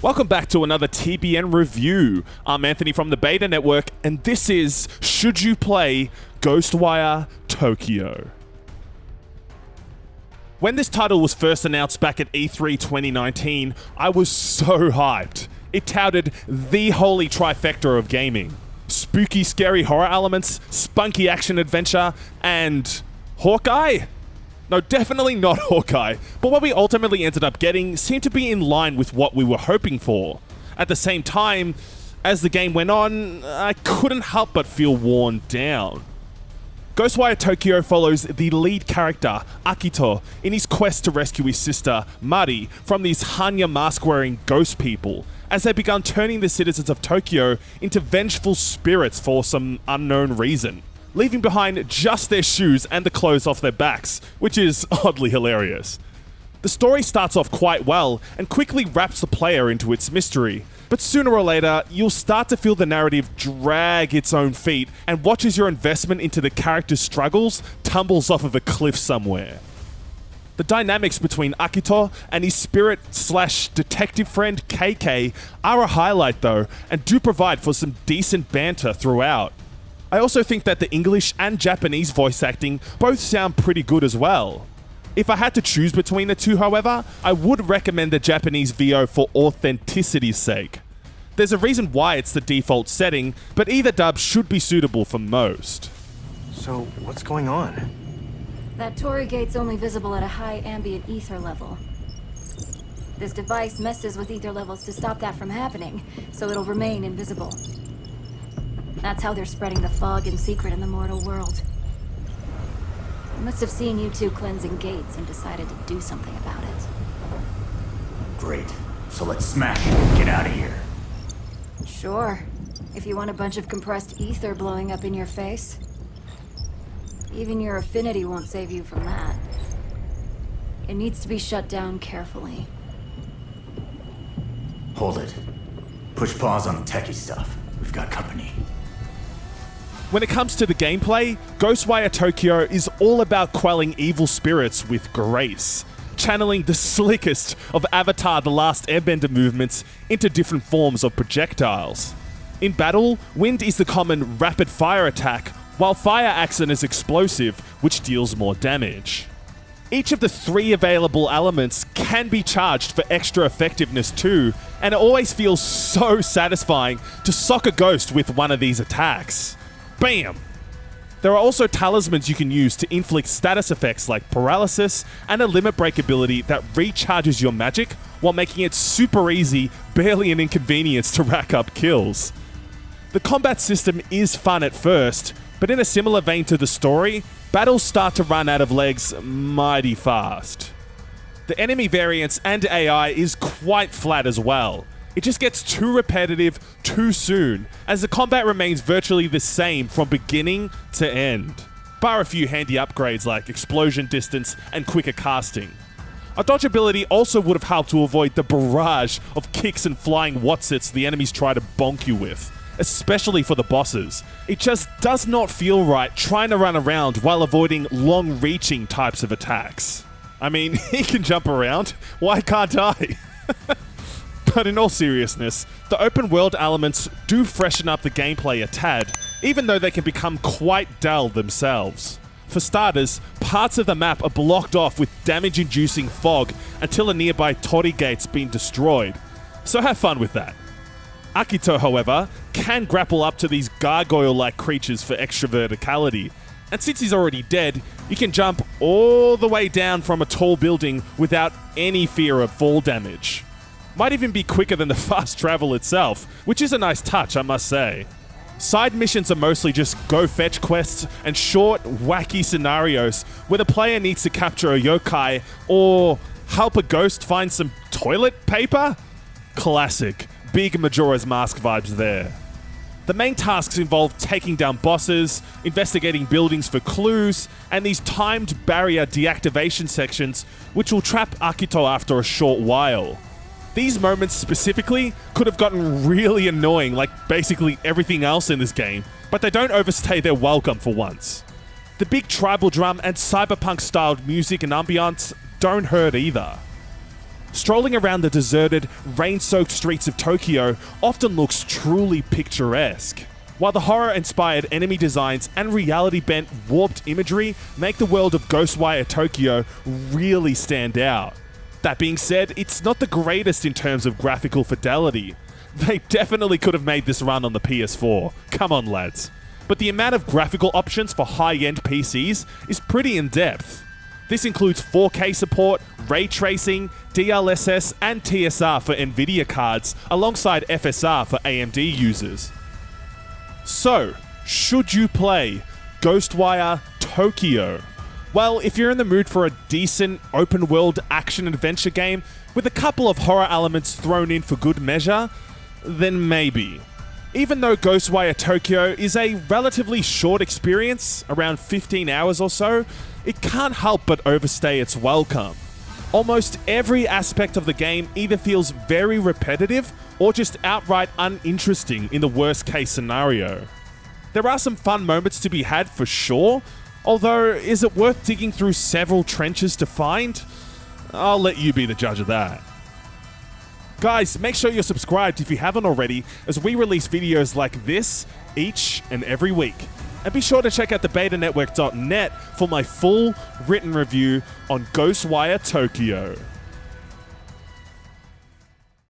Welcome back to another TBN review. I'm Anthony from the Beta Network, and this is Should You Play Ghostwire Tokyo? When this title was first announced back at E3 2019, I was so hyped. It touted the holy trifecta of gaming. Spooky, scary horror elements, spunky action adventure, and Hawkeye? No, definitely not Hawkeye, but what we ultimately ended up getting seemed to be in line with what we were hoping for. At the same time, as the game went on, I couldn't help but feel worn down. Ghostwire Tokyo follows the lead character, Akito, in his quest to rescue his sister, Mari, from these Hanya mask-wearing ghost people, as they begun turning the citizens of Tokyo into vengeful spirits for some unknown reason, leaving behind just their shoes and the clothes off their backs, which is oddly hilarious. The story starts off quite well and quickly wraps the player into its mystery, but sooner or later, you'll start to feel the narrative drag its own feet and watch as your investment into the character's struggles tumbles off of a cliff somewhere. The dynamics between Akito and his spirit/detective friend KK are a highlight though, and do provide for some decent banter throughout. I also think that the English and Japanese voice acting both sound pretty good as well. If I had to choose between the two, however, I would recommend the Japanese VO for authenticity's sake. There's a reason why it's the default setting, but either dub should be suitable for most. So, what's going on? That Torii gate's only visible at a high ambient ether level. This device messes with ether levels to stop that from happening, so it'll remain invisible. That's how they're spreading the fog in secret in the mortal world. They must have seen you two cleansing gates and decided to do something about it. Great. So let's smash it and get out of here. Sure. If you want a bunch of compressed ether blowing up in your face. Even your affinity won't save you from that. It needs to be shut down carefully. Hold it. Push pause on the techie stuff. We've got company. When it comes to the gameplay, Ghostwire Tokyo is all about quelling evil spirits with grace, channeling the slickest of Avatar: The Last Airbender movements into different forms of projectiles. In battle, wind is the common rapid fire attack, while fire acts as explosive, which deals more damage. Each of the three available elements can be charged for extra effectiveness too, and it always feels so satisfying to sock a ghost with one of these attacks. Bam! There are also talismans you can use to inflict status effects like paralysis and a limit break ability that recharges your magic while making it super easy, barely an inconvenience to rack up kills. The combat system is fun at first, but in a similar vein to the story, battles start to run out of legs mighty fast. The enemy variance and AI is quite flat as well. It just gets too repetitive too soon, as the combat remains virtually the same from beginning to end, bar a few handy upgrades like explosion distance and quicker casting. A dodge ability also would have helped to avoid the barrage of kicks and flying whatsits the enemies try to bonk you with, especially for the bosses. It just does not feel right trying to run around while avoiding long-reaching types of attacks. I mean, he can jump around, why can't I? But in all seriousness, the open world elements do freshen up the gameplay a tad, even though they can become quite dull themselves. For starters, parts of the map are blocked off with damage-inducing fog until a nearby Torii gate's been destroyed, so have fun with that. Akito, however, can grapple up to these gargoyle-like creatures for extra verticality, and since he's already dead, you can jump all the way down from a tall building without any fear of fall damage. Might even be quicker than the fast travel itself, which is a nice touch, I must say. Side missions are mostly just go fetch quests and short, wacky scenarios where the player needs to capture a yokai or help a ghost find some toilet paper? Classic. Big Majora's Mask vibes there. The main tasks involve taking down bosses, investigating buildings for clues, and these timed barrier deactivation sections which will trap Akito after a short while. These moments specifically could have gotten really annoying like basically everything else in this game, but they don't overstay their welcome for once. The big tribal drum and cyberpunk-styled music and ambiance don't hurt either. strolling around the deserted, rain-soaked streets of Tokyo often looks truly picturesque. While the horror-inspired enemy designs and reality-bent, warped imagery make the world of Ghostwire Tokyo really stand out. That being said, it's not the greatest in terms of graphical fidelity. They definitely could have made this run on the PS4. Come on, lads. But the amount of graphical options for high-end PCs is pretty in-depth. This includes 4K support, ray tracing, DLSS, and TSR for Nvidia cards, alongside FSR for AMD users. So, should you play Ghostwire Tokyo? Well, if you're in the mood for a decent open-world action-adventure game with a couple of horror elements thrown in for good measure, then maybe. Even though Ghostwire Tokyo is a relatively short experience, around 15 hours or so, it can't help but overstay its welcome. Almost every aspect of the game either feels very repetitive or just outright uninteresting in the worst case scenario. There are some fun moments to be had for sure, although is it worth digging through several trenches to find? I'll let you be the judge of that. Guys, make sure you're subscribed if you haven't already, as we release videos like this each and every week. And be sure to check out thebetanetwork.net for my full written review on Ghostwire Tokyo.